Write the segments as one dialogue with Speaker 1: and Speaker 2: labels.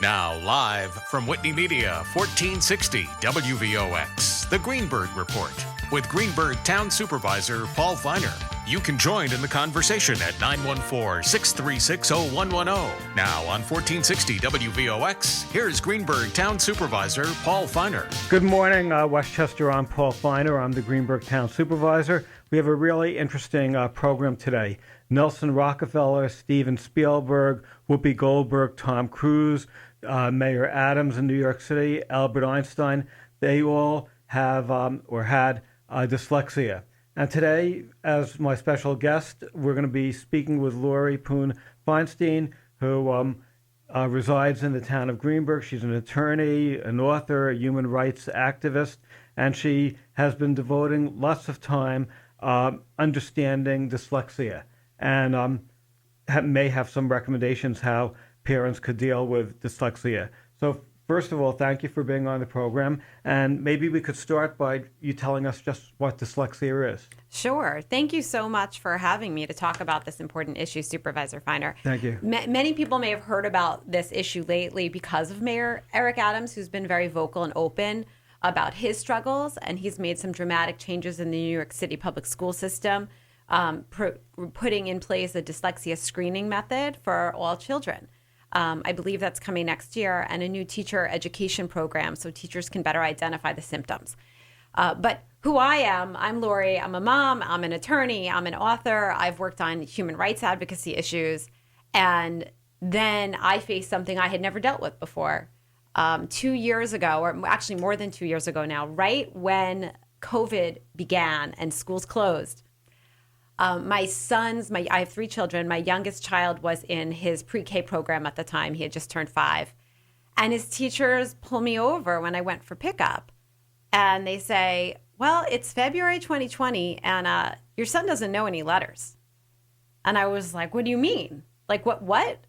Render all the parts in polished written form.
Speaker 1: Now, live from Whitney Media, 1460 WVOX, the Greenburgh Report, with Greenburgh Town Supervisor Paul Feiner. You can join in the conversation at 914-636-0110. Now on 1460 WVOX, here's Greenburgh Town Supervisor Paul Feiner.
Speaker 2: Good morning, Westchester. I'm Paul Feiner. I'm the Greenburgh Town Supervisor. We have a really interesting program today. Nelson Rockefeller, Steven Spielberg, Whoopi Goldberg, Tom Cruise, Mayor Adams in New York City, Albert Einstein, they all have or had dyslexia. And today, as my special guest, we're going to be speaking with Laurie Puhn Feinstein, who resides in the town of Greenburgh. She's an attorney, an author, a human rights activist, and she has been devoting lots of time understanding dyslexia, and may have some recommendations how parents could deal with dyslexia. So first of all, thank you for being on the program. And maybe we could start by you telling us just what dyslexia is.
Speaker 3: Sure. Thank you so much for having me to talk about this important issue, Supervisor Feiner.
Speaker 2: Thank you.
Speaker 3: Many people may have heard about this issue lately because of Mayor Eric Adams, who's been very vocal and open about his struggles. And he's made some dramatic changes in the New York City public school system, putting in place a dyslexia screening method for all children. I believe that's coming next year, and a new teacher education program so teachers can better identify the symptoms. But who I am, I'm Laurie. I'm a mom. I'm an attorney. I'm an author. I've worked on human rights advocacy issues. And then I faced something I had never dealt with before. 2 years ago, or actually more than 2 years ago now, right when COVID began and schools closed, I have 3 children. My youngest child was in his pre-K program at the time. He had just turned 5. And his teachers pull me over when I went for pickup. And they say, well, it's February 2020, and your son doesn't know any letters. And I was like, what do you mean? Like, what?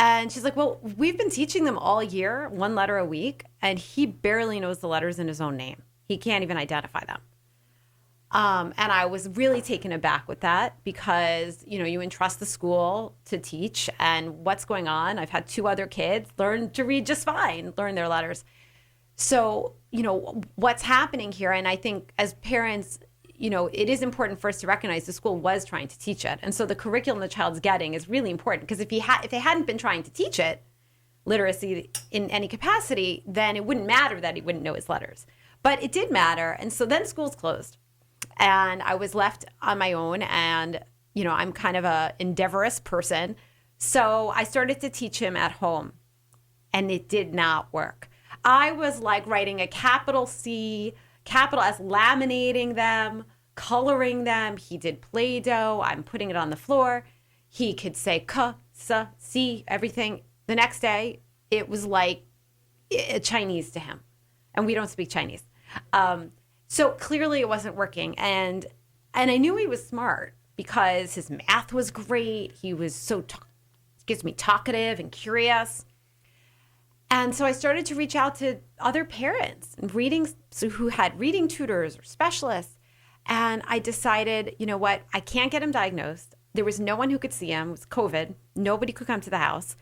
Speaker 3: And she's like, well, we've been teaching them all year, 1 letter a week, and he barely knows the letters in his own name. He can't even identify them. And I was really taken aback with that because, you entrust the school to teach and what's going on. I've had 2 other kids learn to read just fine, learn their letters. So, what's happening here, and I think as parents, it is important for us to recognize the school was trying to teach it. And so the curriculum the child's getting is really important because if they hadn't been trying to teach it, literacy in any capacity, then it wouldn't matter that he wouldn't know his letters. But it did matter. And so then schools closed. And I was left on my own, and, I'm kind of a endeavorous person. So I started to teach him at home, and it did not work. I was like writing a capital C, capital S, laminating them, coloring them. He did Play-Doh. I'm putting it on the floor. He could say K, S, C, everything. The next day, it was like Chinese to him, and we don't speak Chinese. So clearly it wasn't working. And I knew he was smart because his math was great. He was so, talkative and curious. And so I started to reach out to other parents and who had reading tutors or specialists. And I decided, you know what? I can't get him diagnosed. There was no one who could see him. It was COVID. Nobody could come to the house.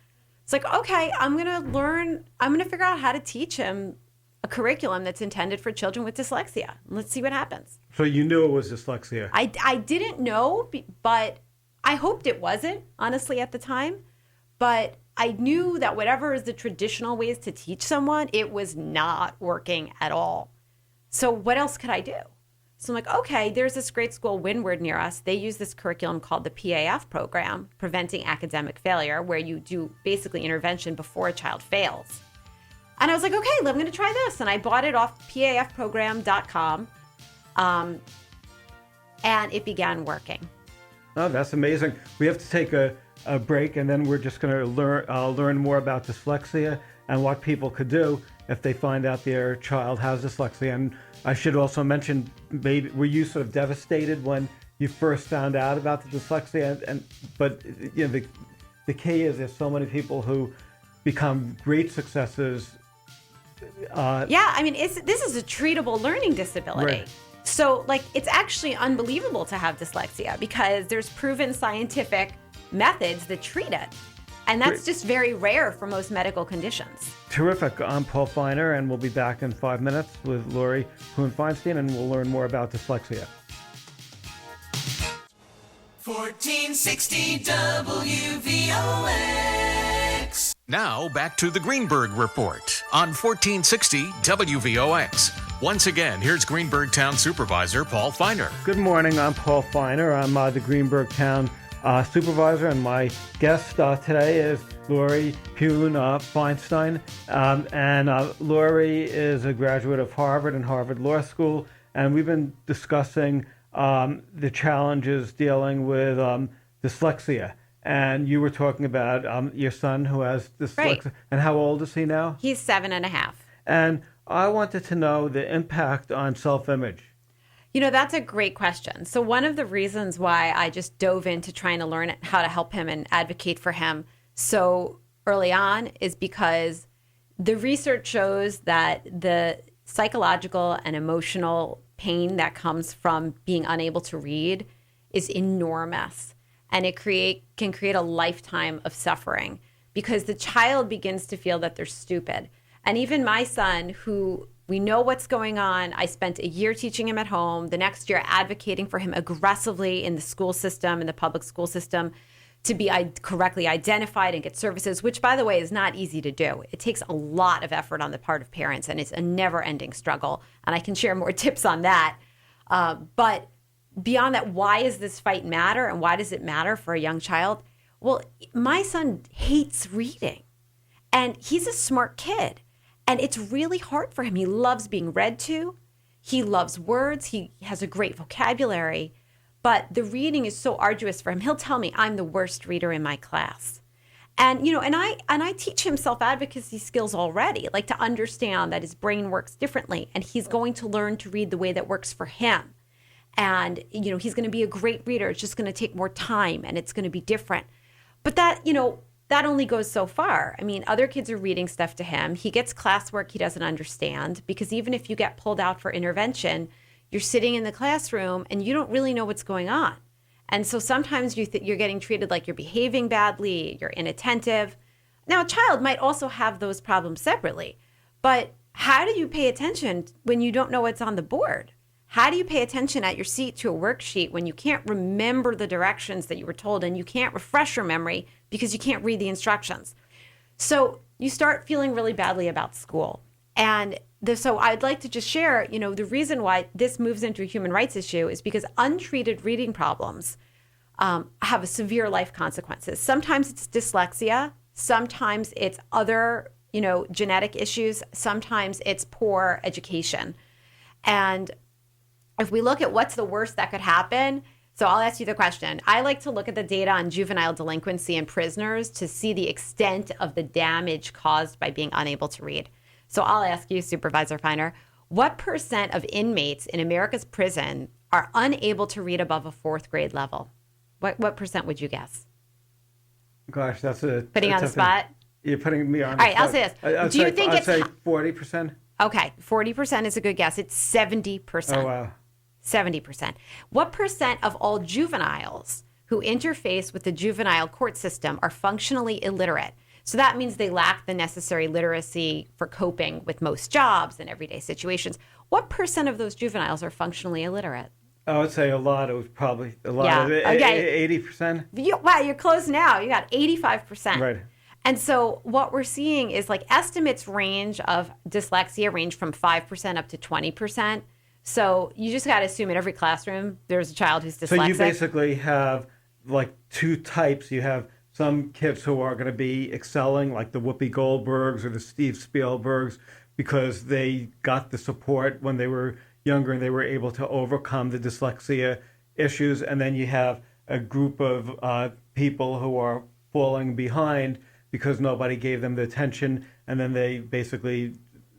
Speaker 3: It's like, okay, I'm going to figure out how to teach him a curriculum that's intended for children with dyslexia. Let's see what happens.
Speaker 2: So you knew it was dyslexia?
Speaker 3: I didn't know, but I hoped it wasn't, honestly, at the time. But I knew that whatever is the traditional ways to teach someone, it was not working at all. So what else could I do? So I'm like, okay, there's this great school, Windward, near us. They use this curriculum called the PAF program, Preventing Academic Failure, where you do basically intervention before a child fails. And I was like, okay, I'm going to try this. And I bought it off pafprogram.com. And it began working.
Speaker 2: Oh, that's amazing. We have to take a break, and then we're just going to learn more about dyslexia and what people could do if they find out their child has dyslexia. And I should also mention, maybe were you sort of devastated when you first found out about the dyslexia? But the key is there's so many people who become great successes.
Speaker 3: This is a treatable learning disability.
Speaker 2: Right.
Speaker 3: So, it's actually unbelievable to have dyslexia because there's proven scientific methods that treat it. And that's just very rare for most medical conditions.
Speaker 2: Terrific. I'm Paul Feiner, and we'll be back in 5 minutes with Laurie Puhn Feinstein, and we'll learn more about dyslexia.
Speaker 4: 1460 WVOX.
Speaker 1: Now back to the Greenburgh Report on 1460 WVOX. Once again, here's Greenburgh Town Supervisor Paul Feiner.
Speaker 2: Good morning. I'm Paul Feiner. I'm the Greenburgh Town Supervisor, and my guest today is Laurie Puhn Feinstein. Laurie is a graduate of Harvard and Harvard Law School, and we've been discussing the challenges dealing with dyslexia. And you were talking about your son who has dyslexia.
Speaker 3: Right.
Speaker 2: And how old is he now?
Speaker 3: He's 7.5.
Speaker 2: And I wanted to know the impact on self-image.
Speaker 3: You know, that's a great question. So one of the reasons why I just dove into trying to learn how to help him and advocate for him so early on is because the research shows that the psychological and emotional pain that comes from being unable to read is enormous. And it can create a lifetime of suffering because the child begins to feel that they're stupid. And even my son, who we know what's going on. I spent a year teaching him at home, the next year advocating for him aggressively in the school system, in the public school system, to be correctly identified and get services, which, by the way, is not easy to do. It takes a lot of effort on the part of parents, and it's a never-ending struggle. And I can share more tips on that. But beyond that, why does this fight matter, and why does it matter for a young child? Well, my son hates reading, and he's a smart kid. And it's really hard for him. He loves being read to. He loves words. He has a great vocabulary. But the reading is so arduous for him. He'll tell me, I'm the worst reader in my class. And, you know, and I teach him self-advocacy skills already, like to understand that his brain works differently. And he's going to learn to read the way that works for him. And, you know, he's going to be a great reader. It's just going to take more time and it's going to be different. But that, you know, that only goes so far. I mean, other kids are reading stuff to him. He gets classwork he doesn't understand because even if you get pulled out for intervention, you're sitting in the classroom and you don't really know what's going on. And so sometimes you're getting treated like you're behaving badly, you're inattentive. Now, a child might also have those problems separately, but how do you pay attention when you don't know what's on the board? How do you pay attention at your seat to a worksheet when you can't remember the directions that you were told and you can't refresh your memory because you can't read the instructions? So you start feeling really badly about school. And so I'd like to just share, you know, the reason why this moves into a human rights issue is because untreated reading problems have severe life consequences. Sometimes it's dyslexia. Sometimes it's other, you know, genetic issues. Sometimes it's poor education. And if we look at what's the worst that could happen, so I'll ask you the question. I like to look at the data on juvenile delinquency in prisoners to see the extent of the damage caused by being unable to read. So I'll ask you, Supervisor Feiner, what % of inmates in America's prison are unable to read above a 4th grade level? What % would you guess?
Speaker 2: Gosh, that's
Speaker 3: putting on the spot?
Speaker 2: You're putting me on
Speaker 3: the spot. All right, I'll say this. Do you think
Speaker 2: I'd say 40%?
Speaker 3: Okay, 40% is a good guess. It's 70%.
Speaker 2: Oh, wow.
Speaker 3: 70%. What % of all juveniles who interface with the juvenile court system are functionally illiterate? So that means they lack the necessary literacy for coping with most jobs and everyday situations. What % of those juveniles are functionally illiterate?
Speaker 2: I would say a lot. It was probably a lot.
Speaker 3: Yeah.
Speaker 2: Of it.
Speaker 3: Okay.
Speaker 2: 80%?
Speaker 3: Wow, you're close now. You got 85%.
Speaker 2: Right.
Speaker 3: And so what we're seeing is like estimates range of dyslexia range from 5% up to 20%. So you just got to assume in every classroom there's a child who's dyslexic.
Speaker 2: So you basically have like two types. You have some kids who are going to be excelling, like the Whoopi Goldbergs or the Steve Spielbergs, because they got the support when they were younger and they were able to overcome the dyslexia issues. And then you have a group of people who are falling behind because nobody gave them the attention, and then they basically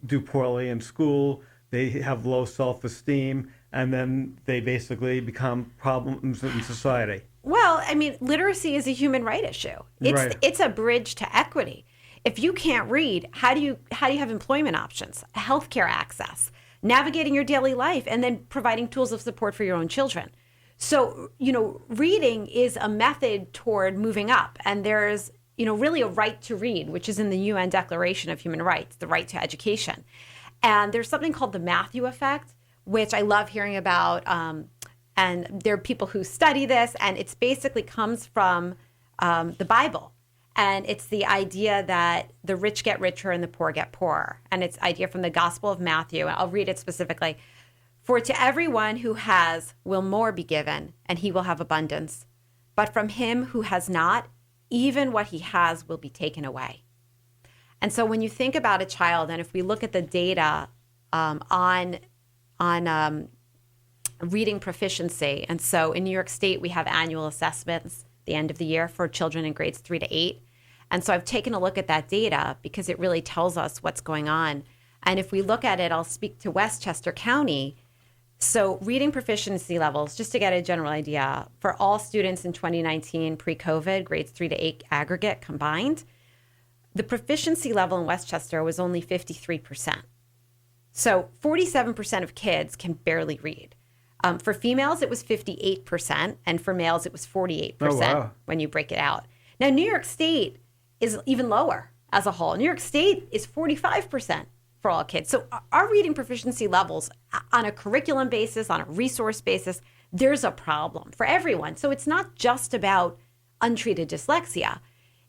Speaker 2: do poorly in school. They have low self-esteem, and then they basically become problems in society.
Speaker 3: Well, I mean, literacy is a human right issue. It's a bridge to equity. If you can't read, how do you have employment options, healthcare access, navigating your daily life, and then providing tools of support for your own children? So, reading is a method toward moving up. And there's, really a right to read, which is in the UN Declaration of Human Rights, the right to education. And there's something called the Matthew effect, which I love hearing about. And there are people who study this, and it basically comes from the Bible. And it's the idea that the rich get richer and the poor get poorer. And it's idea from the Gospel of Matthew. And I'll read it specifically. For to everyone who has will more be given, and he will have abundance. But from him who has not, even what he has will be taken away. And so when you think about a child, and if we look at the data on reading proficiency, and so in New York State, we have annual assessments the end of the year for children in grades 3 to 8. And so I've taken a look at that data because it really tells us what's going on. And if we look at it, I'll speak to Westchester County. So reading proficiency levels, just to get a general idea, for all students in 2019 pre-COVID, grades 3 to 8 aggregate combined, the proficiency level in Westchester was only 53%. So 47% of kids can barely read. For females, it was 58%, and for males, it was 48% when you break it out. Now, New York State is even lower as a whole. New York State is 45% for all kids. So our reading proficiency levels on a curriculum basis, on a resource basis, there's a problem for everyone. So it's not just about untreated dyslexia.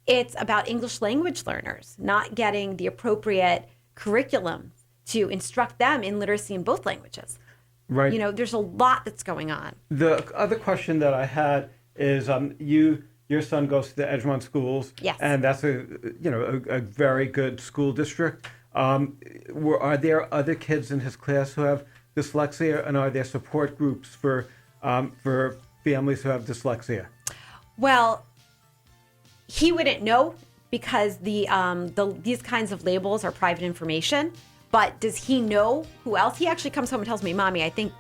Speaker 3: It's about English language learners not getting the appropriate curriculum to instruct them in literacy in both languages.
Speaker 2: Right.
Speaker 3: There's a lot that's going on.
Speaker 2: The other question that I had is, your son goes to the Edgemont schools,
Speaker 3: yes,
Speaker 2: and that's a very good school district. Are there other kids in his class who have dyslexia, and are there support groups for families who have dyslexia?
Speaker 3: Well, he wouldn't know because these kinds of labels are private information. But does he know who else? He actually comes home and tells me, "Mommy, I think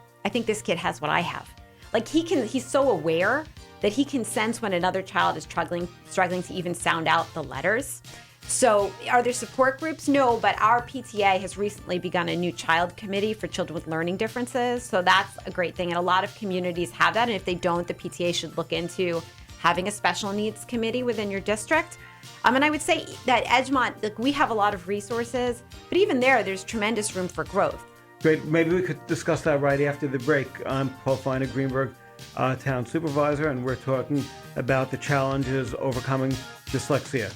Speaker 3: this kid has what I have." Like he's so aware that he can sense when another child is struggling to even sound out the letters. So are there support groups? No, but our PTA has recently begun a new child committee for children with learning differences. So that's a great thing. And a lot of communities have that. And if they don't, the PTA should look into having a special needs committee within your district. And I would say that Edgemont, we have a lot of resources, but even there's tremendous room for growth.
Speaker 2: Great. Maybe we could discuss that right after the break. I'm Paul Feiner, Greenburgh Town Supervisor, and we're talking about the challenges overcoming dyslexia.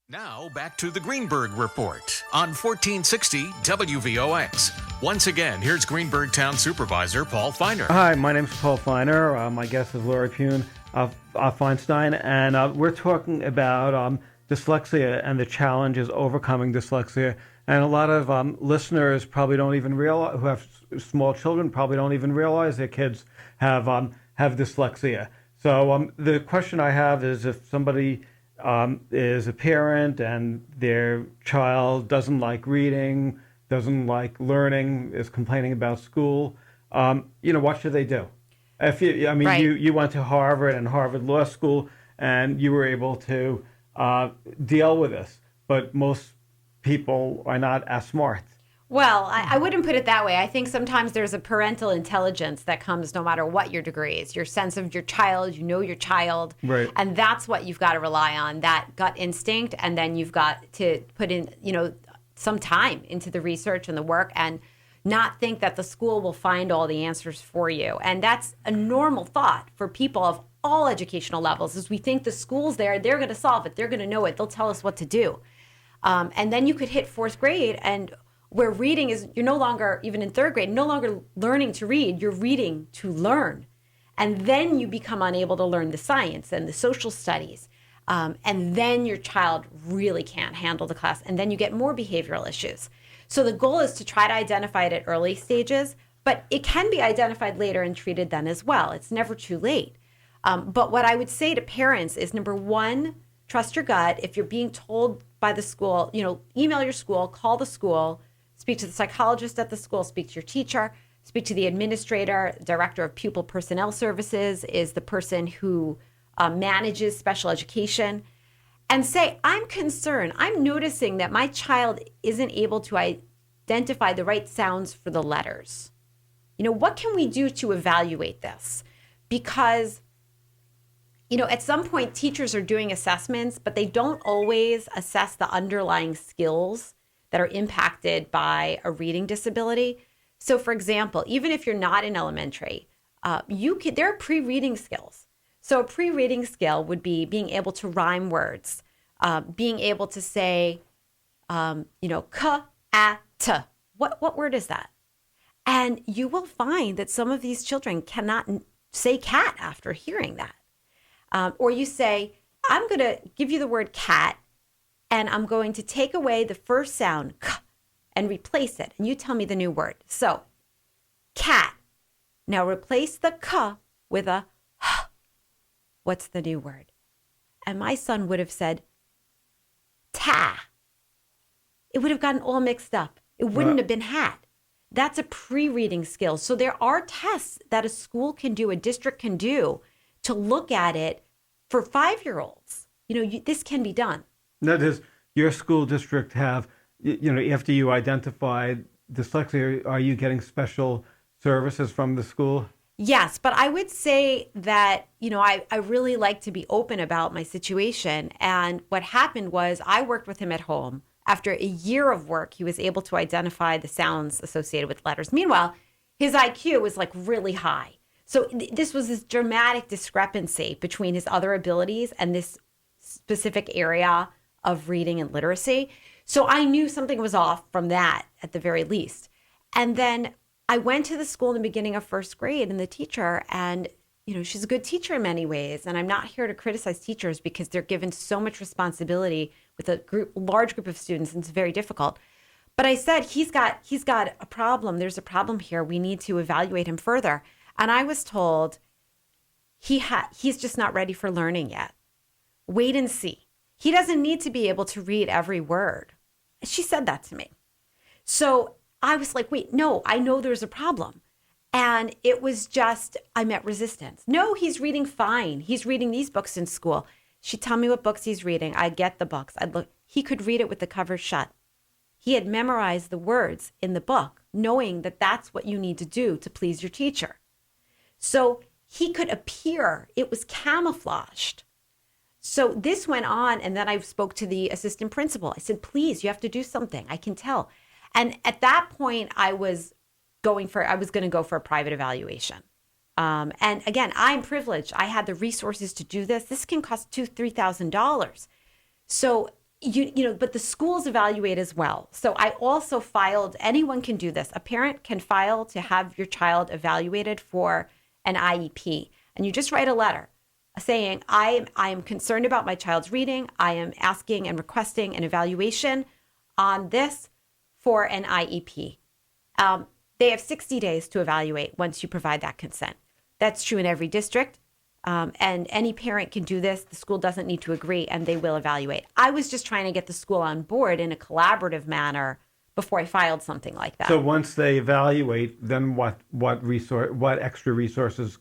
Speaker 1: Now back to the Greenburgh Report on 1460 WVOX. Once again, here's Greenburgh Town Supervisor Paul Feiner.
Speaker 2: Hi, my name is Paul Feiner. My guest is Laurie Puhn Feinstein, and we're talking about dyslexia and the challenges overcoming dyslexia. And a lot of listeners probably don't even realize, who have small children, probably don't even realize their kids have dyslexia. So the question I have is, if somebody is a parent and their child doesn't like reading, doesn't like learning, is complaining about school, what should they do? If you went to Harvard and Harvard Law School, and you were able to deal with this, but most people are not as smart.
Speaker 3: Well, I wouldn't put it that way. I think sometimes there's a parental intelligence that comes no matter what your degree is. Your sense of your child, your child.
Speaker 2: Right.
Speaker 3: And that's what you've got to rely on, that gut instinct. And then you've got to put in, some time into the research and the work, and not think that the school will find all the answers for you. And that's a normal thought for people of all educational levels, is we think the school's there, they're going to solve it, they're going to know it, they'll tell us what to do. And then you could hit fourth grade, and where reading is, you're no longer, even in third grade, no longer learning to read, you're reading to learn. And then you become unable to learn the science and the social studies. And then your child really can't handle the class. And then you get more behavioral issues. So the goal is to try to identify it at early stages, but it can be identified later and treated then as well. It's never too late. But what I would say to parents is, number one, trust your gut. If you're being told by the school, email your school, call the school, speak to the psychologist at the school, speak to your teacher, speak to the administrator. Director of Pupil Personnel Services is the person who manages special education, and say, I'm concerned. I'm noticing that my child isn't able to identify the right sounds for the letters. what can we do to evaluate this? Because, at some point teachers are doing assessments, but they don't always assess the underlying skills that are impacted by a reading disability. So for example, even if you're not in elementary, there are pre-reading skills. So a pre-reading skill would be being able to rhyme words, being able to say, ka, a, t. What word is that? And you will find that some of these children cannot say cat after hearing that. Or you say, I'm going to give you the word cat, and I'm going to take away the first sound, k, and replace it. And you tell me the new word. So, cat. Now replace the k with a h. What's the new word? And my son would have said, ta. It would have gotten all mixed up. It wouldn't have been hat. That's a pre-reading skill. So there are tests that a school can do, a district can do, to look at it for 5-year-olds. This can be done.
Speaker 2: Now, does your school district have, after you identify dyslexia, are you getting special services from the school?
Speaker 3: Yes, but I would say that, I really like to be open about my situation. And what happened was I worked with him at home. After a year of work, he was able to identify the sounds associated with letters. Meanwhile, his IQ was really high. So this was this dramatic discrepancy between his other abilities and this specific area of reading and literacy. So I knew something was off from that at the very least. And then I went to the school in the beginning of first grade, and the teacher, and she's a good teacher in many ways. And I'm not here to criticize teachers because they're given so much responsibility with a large group of students, and it's very difficult. But I said, he's got a problem. There's a problem here. We need to evaluate him further. And I was told he's just not ready for learning yet. Wait and see. He doesn't need to be able to read every word. She said that to me. So I was like, wait, no, I know there's a problem. And it was just, I met resistance. No, he's reading fine. He's reading these books in school. She'd tell me what books he's reading. I'd get the books. I'd look. He could read it with the covers shut. He had memorized the words in the book, knowing that that's what you need to do to please your teacher. So he could appear. It was camouflaged. So this went on, and then I spoke to the assistant principal. I said, please, you have to do something. I can tell. And at that point, I was going to go for a private evaluation. And again, I'm privileged. I had the resources to do this. This can cost $2,000-$3,000. So, but the schools evaluate as well. So I also filed, anyone can do this. A parent can file to have your child evaluated for an IEP. And you just write a letter saying, I am concerned about my child's reading. I am asking and requesting an evaluation on this for an IEP. They have 60 days to evaluate once you provide that consent. That's true in every district. And any parent can do this. The school doesn't need to agree, and they will evaluate. I was just trying to get the school on board in a collaborative manner before I filed something like that.
Speaker 2: So once they evaluate, then what extra resources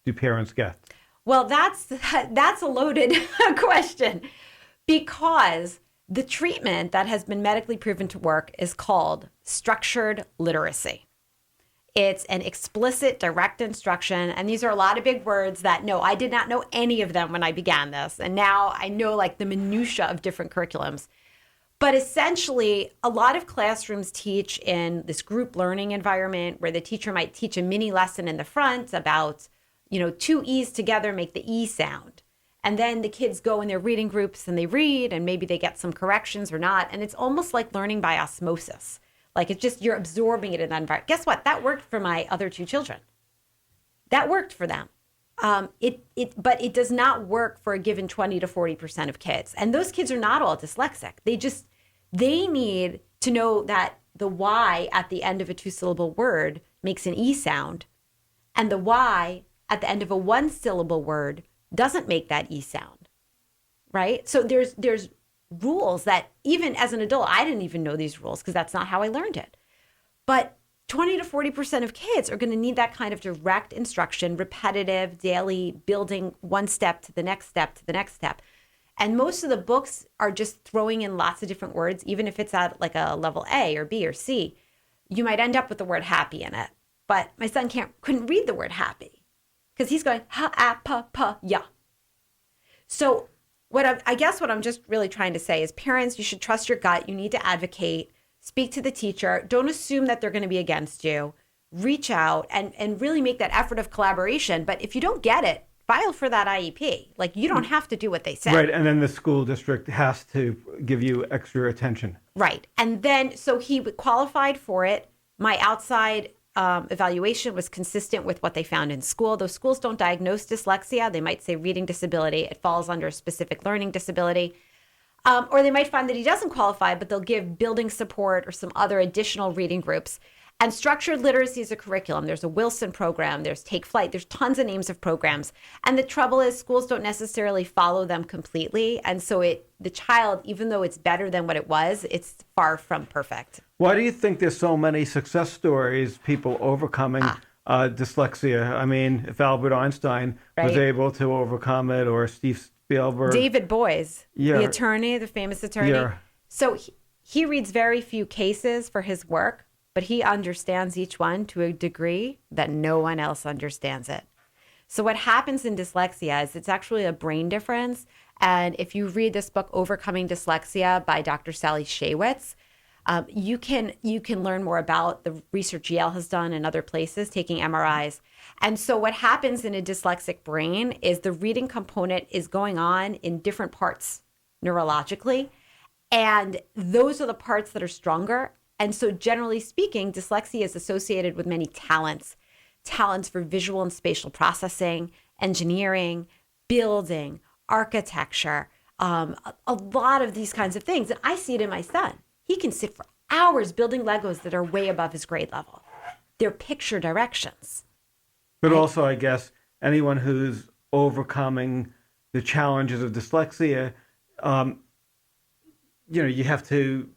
Speaker 2: do parents get?
Speaker 3: Well, that's a loaded question, because the treatment that has been medically proven to work is called structured literacy. It's an explicit, direct instruction. And these are a lot of big words that, no, I did not know any of them when I began this. And now I know the minutia of different curriculums. But essentially, a lot of classrooms teach in this group learning environment where the teacher might teach a mini lesson in the front about, two E's together make the E sound. And then the kids go in their reading groups and they read, and maybe they get some corrections or not. And it's almost like learning by osmosis. It's just, you're absorbing it in that environment. Guess what? That worked for my other two children. That worked for them. But it does not work for a given 20 to 40% of kids. And those kids are not all dyslexic. They need to know that the Y at the end of a 2-syllable word makes an E sound, and the Y at the end of a 1-syllable word doesn't make that E sound, right? So there's rules that even as an adult, I didn't even know these rules because that's not how I learned it. But 20 to 40% of kids are going to need that kind of direct instruction, repetitive, daily, building one step to the next step to the next step. And most of the books are just throwing in lots of different words, even if it's at a level A or B or C. You might end up with the word happy in it. but my son couldn't read the word happy because he's going ha-a-pa-pa-ya. So I guess what I'm just really trying to say is parents, you should trust your gut. You need to advocate, speak to the teacher. Don't assume that they're going to be against you. Reach out and really make that effort of collaboration. But if you don't get it, file for that IEP. Like, you don't have to do what they say.
Speaker 2: Right. And then the school district has to give you extra attention.
Speaker 3: Right. And then, so he qualified for it. My outside evaluation was consistent with what they found in school. Those schools don't diagnose dyslexia. They might say reading disability. It falls under a specific learning disability. Or they might find that he doesn't qualify, but they'll give building support or some other additional reading groups. And structured literacy is a curriculum. There's a Wilson program. There's Take Flight. There's tons of names of programs. And the trouble is schools don't necessarily follow them completely. And so the child, even though it's better than what it was, it's far from perfect.
Speaker 2: Why do you think there's so many success stories, people overcoming dyslexia? I mean, if Albert Einstein was able to overcome it, or Steve Spielberg.
Speaker 3: David Boies, the attorney, the famous attorney. Yeah. So he reads very few cases for his work, but he understands each one to a degree that no one else understands it. So what happens in dyslexia is it's actually a brain difference. And if you read this book, Overcoming Dyslexia by Dr. Sally Shaywitz, you can learn more about the research Yale has done and other places, taking MRIs. And so what happens in a dyslexic brain is the reading component is going on in different parts neurologically. And those are the parts that are stronger. And so generally speaking, dyslexia is associated with many talents for visual and spatial processing, engineering, building, architecture, a lot of these kinds of things. And I see it in my son. He can sit for hours building Legos that are way above his grade level. They're picture directions.
Speaker 2: But also, I guess, anyone who's overcoming the challenges of dyslexia, you have to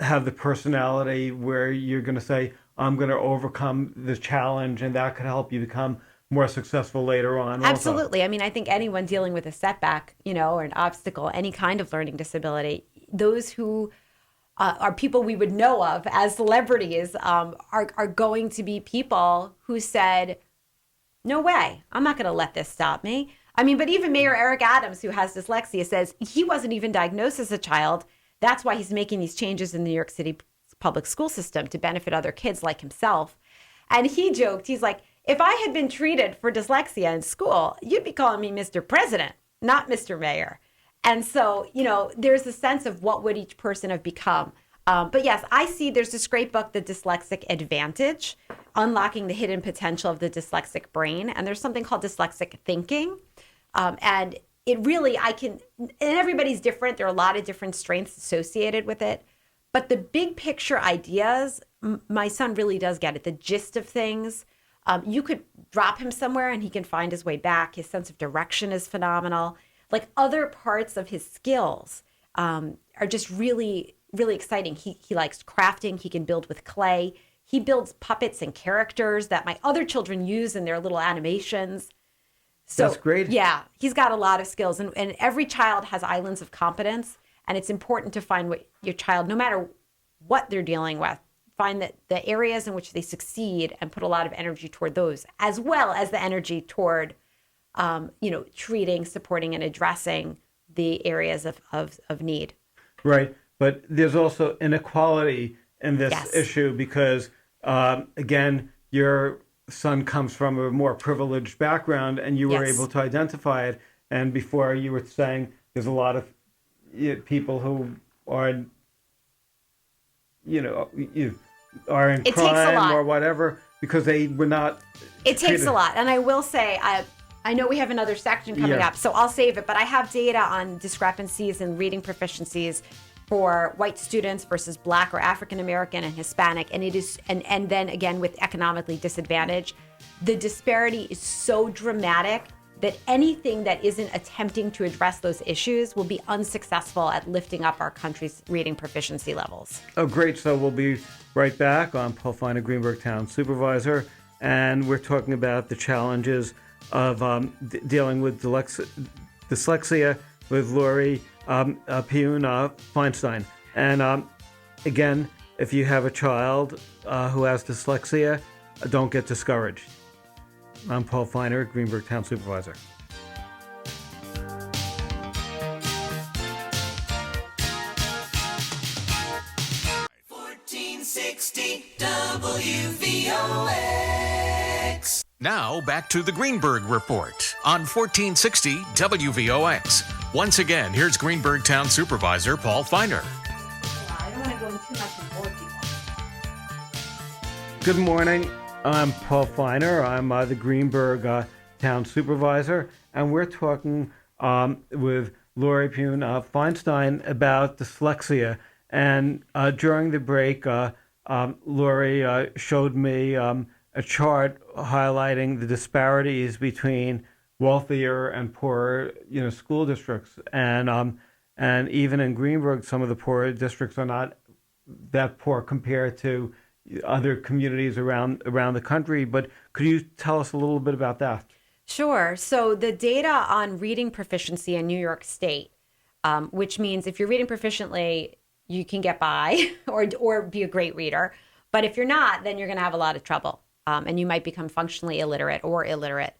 Speaker 2: have the personality where you're going to say, I'm going to overcome this challenge, and that could help you become more successful later on.
Speaker 3: Absolutely. Also. I mean, I think anyone dealing with a setback, or an obstacle, any kind of learning disability, those who are people we would know of as celebrities are going to be people who said, no way, I'm not going to let this stop me. I mean, but even Mayor Eric Adams, who has dyslexia, says he wasn't even diagnosed as a child. That's why he's making these changes in the New York City public school system to benefit other kids like himself. And he joked, he's like, if I had been treated for dyslexia in school, you'd be calling me Mr. President, not Mr. Mayor. And so, there's a sense of what would each person have become. But yes, I see there's this great book, The Dyslexic Advantage, Unlocking the Hidden Potential of the Dyslexic Brain. And there's something called dyslexic thinking. And it really, and everybody's different. There are a lot of different strengths associated with it. But the big picture ideas, my son really does get it. The gist of things. You could drop him somewhere and he can find his way back. His sense of direction is phenomenal. Like, other parts of his skills are just really, really exciting. He likes crafting. He can build with clay. He builds puppets and characters that my other children use in their little animations. So,
Speaker 2: that's great.
Speaker 3: Yeah, he's got a lot of skills. And every child has islands of competence. And it's important to find what your child, no matter what they're dealing with, find that the areas in which they succeed and put a lot of energy toward those, as well as the energy toward, treating, supporting, and addressing the areas of need.
Speaker 2: Right. But there's also inequality in this issue because, again, your son comes from a more privileged background and you were able to identify it. And before you were saying there's a lot of people who are, are in crime or whatever because they were not.
Speaker 3: It takes a lot. And I will say, I know we have another section coming up, so I'll save it. But I have data on discrepancies in reading proficiencies for white students versus Black or African American and Hispanic. And it is, and then again with economically disadvantaged, the disparity is so dramatic that anything that isn't attempting to address those issues will be unsuccessful at lifting up our country's reading proficiency levels.
Speaker 2: Oh, great. So we'll be right back. I'm Paul Feinstein, Greenburgh Town Supervisor, and we're talking about the challenges of dealing with dyslexia with Laurie Puhn Feinstein. And again, if you have a child who has dyslexia, don't get discouraged. I'm Paul Feiner, Greenburgh Town Supervisor.
Speaker 1: WVOX. Now back to the Greenburgh Report on 1460 WVOX. Once again, here's Greenburgh Town Supervisor Paul Feiner.
Speaker 3: I don't want to go in too much and bore people.
Speaker 2: Good morning. I'm Paul Feiner. I'm the Greenburgh Town Supervisor, and we're talking with Laurie Puhn Feinstein about dyslexia. And during the break, Laurie showed me a chart highlighting the disparities between wealthier and poorer, school districts. And even in Greenburgh, some of the poorer districts are not that poor compared to other communities around the country. But could you tell us a little bit about that?
Speaker 3: Sure. So the data on reading proficiency in New York State, which means if you're reading proficiently, you can get by or be a great reader. But if you're not, then you're going to have a lot of trouble. And you might become functionally illiterate or illiterate.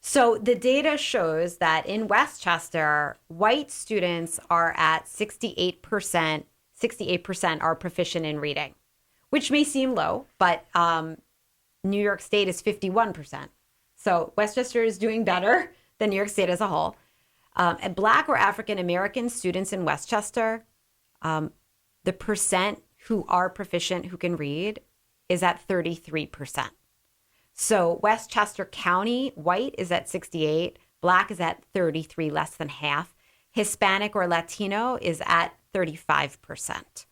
Speaker 3: So the data shows that in Westchester, white students are at 68%. 68% are proficient in reading, which may seem low, but New York State is 51%. So Westchester is doing better than New York State as a whole. And Black or African American students in Westchester, the percent who are proficient, who can read, is at 33%. So Westchester County, white is at 68, Black is at 33, less than half. Hispanic or Latino is at 35%.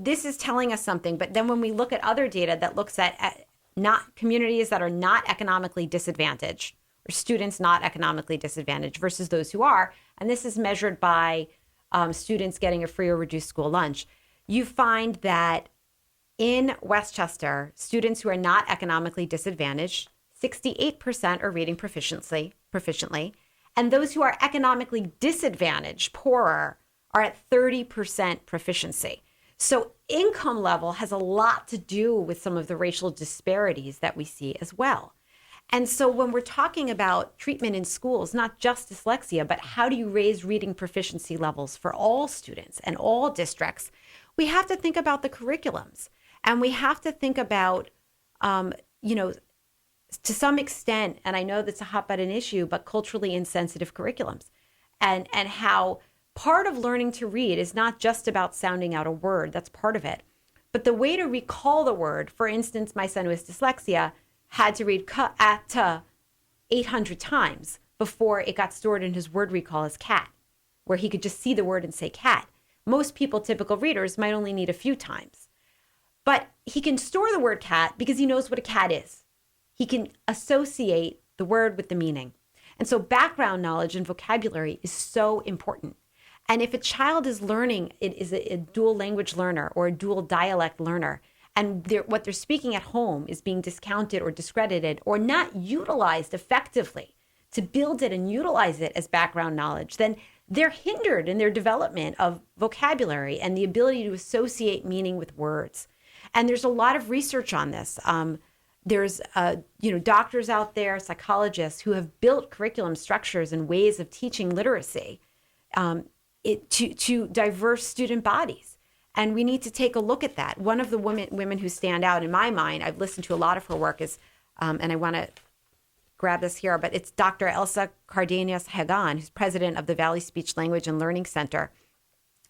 Speaker 3: This is telling us something. But then when we look at other data that looks at not communities that are not economically disadvantaged, or students not economically disadvantaged versus those who are, and this is measured by students getting a free or reduced school lunch, you find that in Westchester, students who are not economically disadvantaged, 68% are reading proficiently, and those who are economically disadvantaged, poorer, are at 30% proficiency. So income level has a lot to do with some of the racial disparities that we see as well. And so when we're talking about treatment in schools, not just dyslexia, but how do you raise reading proficiency levels for all students and all districts, we have to think about the curriculums. And we have to think about, to some extent, and I know that's a hot button issue, but culturally insensitive curriculums. And how part of learning to read is not just about sounding out a word, that's part of it. But the way to recall the word, for instance, my son with dyslexia had to read ka-at-ta 800 times before it got stored in his word recall as cat, where he could just see the word and say cat. Most people, typical readers, might only need a few times. But he can store the word cat because he knows what a cat is. He can associate the word with the meaning. And so background knowledge and vocabulary is so important. And if a child is learning, it is a dual language learner or a dual dialect learner, and what they're speaking at home is being discounted or discredited or not utilized effectively to build it and utilize it as background knowledge, then they're hindered in their development of vocabulary and the ability to associate meaning with words. And there's a lot of research on this. There's doctors out there, psychologists who have built curriculum structures and ways of teaching literacy to diverse student bodies. And we need to take a look at that. One of the women who stand out in my mind, I've listened to a lot of her work, is, and I want to grab this here, but it's Dr. Elsa Cardenas-Hagan, who's president of the Valley Speech Language and Learning Center.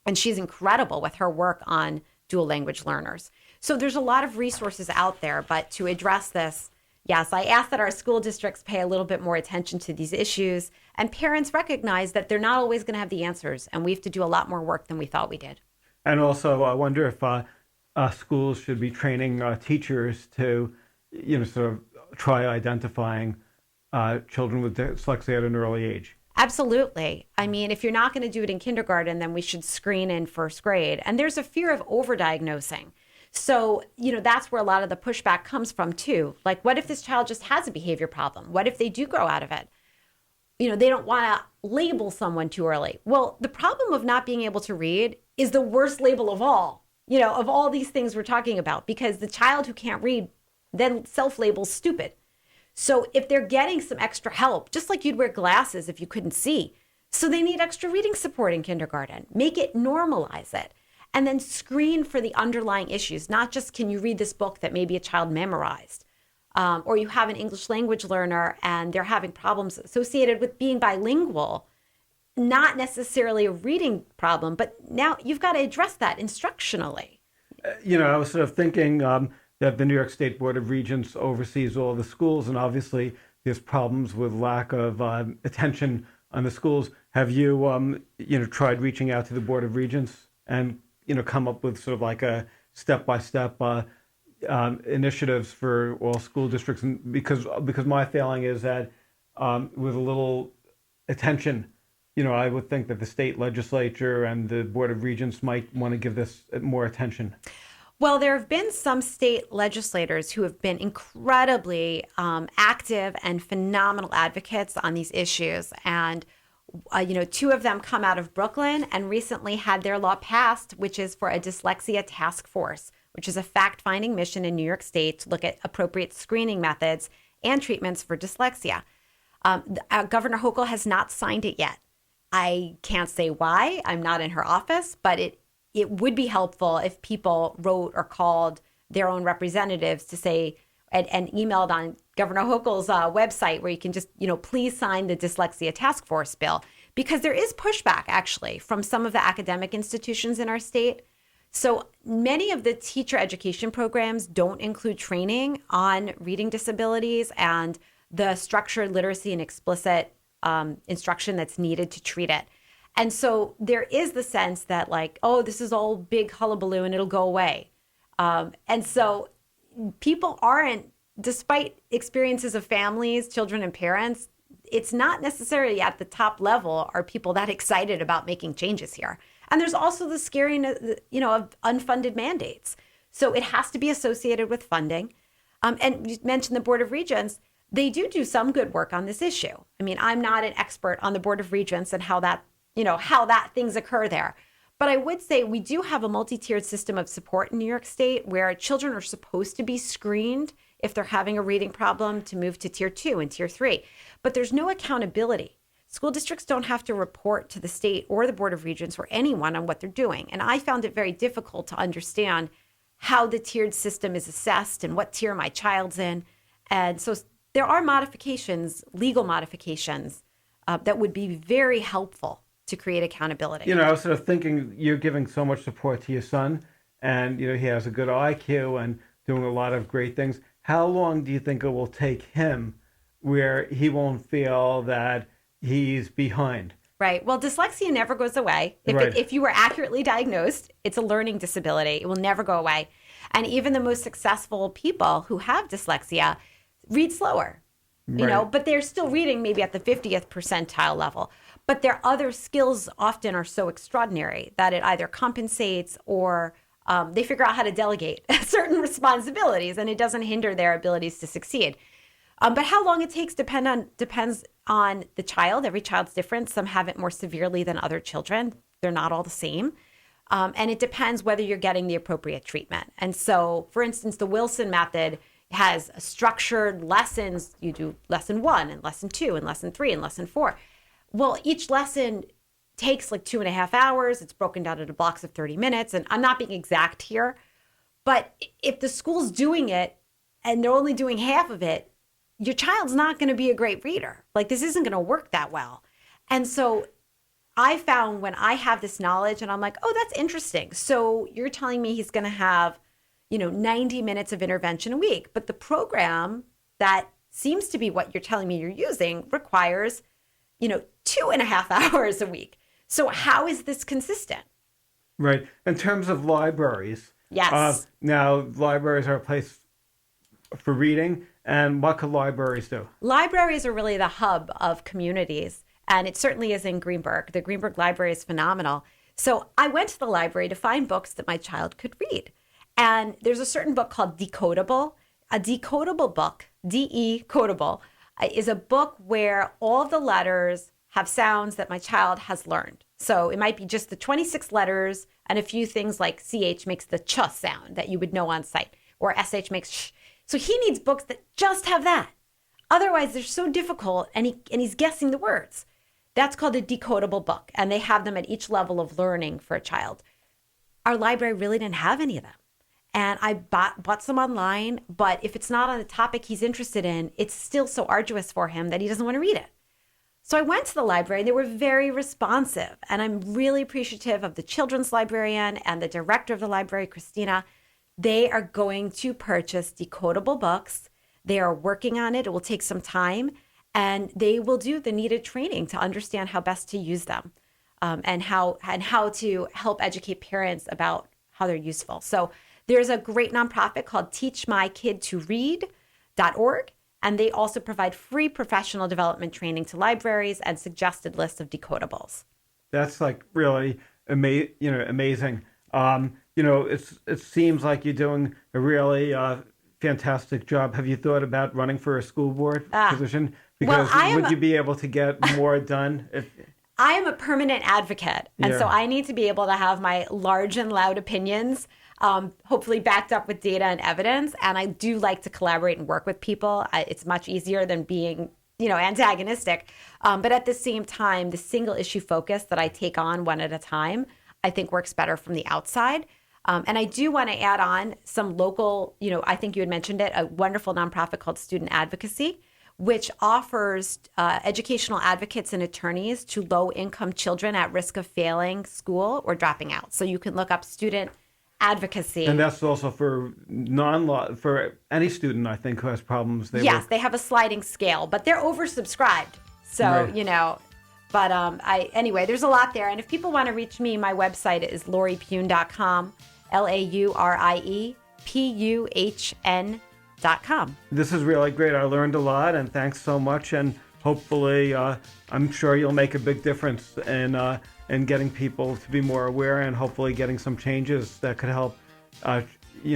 Speaker 3: And she's incredible with her work on dual language learners. So there's a lot of resources out there, but to address this, yes, I ask that our school districts pay a little bit more attention to these issues, and parents recognize that they're not always going to have the answers, and we have to do a lot more work than we thought we did.
Speaker 2: And also, I wonder if schools should be training teachers to, sort of try identifying children with dyslexia at an early age.
Speaker 3: Absolutely. I mean, if you're not going to do it in kindergarten, then we should screen in first grade. And there's a fear of overdiagnosing. So, that's where a lot of the pushback comes from too. Like, what if this child just has a behavior problem? What if they do grow out of it? They don't want to label someone too early. Well, the problem of not being able to read is the worst label of all. of all these things we're talking about, because the child who can't read then self-labels stupid. So if they're getting some extra help, just like you'd wear glasses if you couldn't see, so they need extra reading support in kindergarten, make it, normalize it, and then screen for the underlying issues, not just can you read this book that maybe a child memorized, or you have an English language learner and they're having problems associated with being bilingual, not necessarily a reading problem, but now you've got to address that instructionally.
Speaker 2: I was sort of thinking that the New York State Board of Regents oversees all the schools, and obviously there's problems with lack of attention on the schools. Have you, tried reaching out to the Board of Regents and, come up with sort of like a step-by-step initiatives for all school districts? And because my feeling is that with a little attention, I would think that the state legislature and the Board of Regents might want to give this more attention.
Speaker 3: Well, there have been some state legislators who have been incredibly active and phenomenal advocates on these issues. And, two of them come out of Brooklyn and recently had their law passed, which is for a dyslexia task force, which is a fact-finding mission in New York State to look at appropriate screening methods and treatments for dyslexia. Governor Hochul has not signed it yet. I can't say why. I'm not in her office, but it would be helpful if people wrote or called their own representatives to say and emailed on Governor Hochul's website where you can just, please sign the dyslexia task force bill, because there is pushback actually from some of the academic institutions in our state. So many of the teacher education programs don't include training on reading disabilities and the structured literacy and explicit instruction that's needed to treat it. And so there is the sense that this is all big hullabaloo and it'll go away. And so people aren't, despite experiences of families, children, and parents, it's not necessarily at the top level are people that excited about making changes here. And there's also the scariness, of unfunded mandates. So it has to be associated with funding. And you mentioned the Board of Regents. They do some good work on this issue. I mean, I'm not an expert on the Board of Regents and how that things occur there. But I would say we do have a multi-tiered system of support in New York State where children are supposed to be screened if they're having a reading problem to move to tier 2 and tier 3. But there's no accountability. School districts don't have to report to the state or the Board of Regents or anyone on what they're doing. And I found it very difficult to understand how the tiered system is assessed and what tier my child's in. And so there are modifications, legal modifications, that would be very helpful to create accountability.
Speaker 2: I was sort of thinking you're giving so much support to your son, and, he has a good IQ and doing a lot of great things. How long do you think it will take him where he won't feel that he's behind?
Speaker 3: Right. Well, dyslexia never goes away. If you were accurately diagnosed, it's a learning disability. It will never go away. And even the most successful people who have dyslexia read slower,
Speaker 2: Right.
Speaker 3: but they're still reading maybe at the 50th percentile level. But their other skills often are so extraordinary that it either compensates or they figure out how to delegate certain responsibilities, and it doesn't hinder their abilities to succeed. But how long it takes depends on the child. Every child's different. Some have it more severely than other children. They're not all the same. And it depends whether you're getting the appropriate treatment. And so, for instance, the Wilson method has structured lessons. You do lesson 1 and lesson 2 and lesson 3 and lesson 4. Well, each lesson takes 2.5 hours. It's broken down into blocks of 30 minutes. And I'm not being exact here, but if the school's doing it and they're only doing half of it, your child's not going to be a great reader. This isn't going to work that well. And so I found when I have this knowledge and I'm like, oh, that's interesting. So you're telling me he's going to have, 90 minutes of intervention a week. But the program that seems to be what you're telling me you're using requires, 2.5 hours a week. So how is this consistent?
Speaker 2: Right. In terms of libraries.
Speaker 3: Yes.
Speaker 2: Now, libraries are a place for reading. And what could libraries do?
Speaker 3: Libraries are really the hub of communities. And it certainly is in Greenburgh. The Greenburgh Library is phenomenal. So I went to the library to find books that my child could read. And there's a certain book called Decodable. A decodable book, D-E-codable, is a book where all the letters have sounds that my child has learned. So it might be just the 26 letters and a few things like CH makes the ch sound that you would know on sight, or SH makes sh. So he needs books that just have that. Otherwise, they're so difficult, and he's guessing the words. That's called a decodable book, and they have them at each level of learning for a child. Our library really didn't have any of them. And I bought some online, but if it's not on the topic he's interested in, it's still so arduous for him that he doesn't want to read it. So I went to the library, and they were very responsive. And I'm really appreciative of the children's librarian and the director of the library, Christina. They are going to purchase decodable books. They are working on it. It will take some time. And they will do the needed training to understand how best to use them, and how to help educate parents about how they're useful. So there's a great nonprofit called teachmykidtoread.org. And they also provide free professional development training to libraries and suggested lists of decodables.
Speaker 2: That's like really amazing. It seems like you're doing a really fantastic job. Have you thought about running for a school board position? Because would you be able to get more done?
Speaker 3: I am a permanent advocate, and so I need to be able to have my large and loud opinions, hopefully backed up with data and evidence. And I do like to collaborate and work with people. It's much easier than being, antagonistic. But at the same time, the single issue focus that I take on one at a time, I think works better from the outside. And I do want to add on some local, I think you had mentioned it, a wonderful nonprofit called Student Advocacy, which offers educational advocates and attorneys to low-income children at risk of failing school or dropping out. So you can look up Student Advocacy. And
Speaker 2: that's also for for any student, I think, who has problems.
Speaker 3: They have a sliding scale, but they're oversubscribed. So,
Speaker 2: right.
Speaker 3: But anyway, there's a lot there. And if people want to reach me, my website is lauriepuhn.com, LauriePuhn.com.
Speaker 2: This is really great. I learned a lot, and thanks so much. And hopefully, I'm sure you'll make a big difference in getting people to be more aware, and hopefully getting some changes that could help.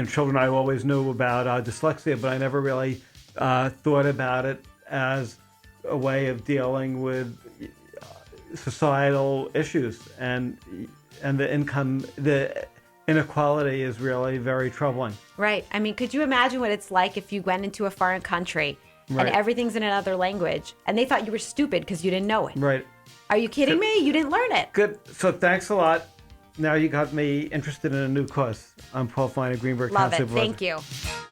Speaker 2: Children I always knew about dyslexia, but I never really thought about it as a way of dealing with societal issues, and the inequality is really very troubling.
Speaker 3: Right. I mean, could you imagine what it's like if you went into a foreign country and everything's in another language and they thought you were stupid because you didn't know it?
Speaker 2: Right.
Speaker 3: Are you kidding me? You didn't learn it.
Speaker 2: Good. So thanks a lot. Now you got me interested in a new course. I'm Paul Feinstein, Greenburgh Town Supervisor.
Speaker 3: Love it. Thank you.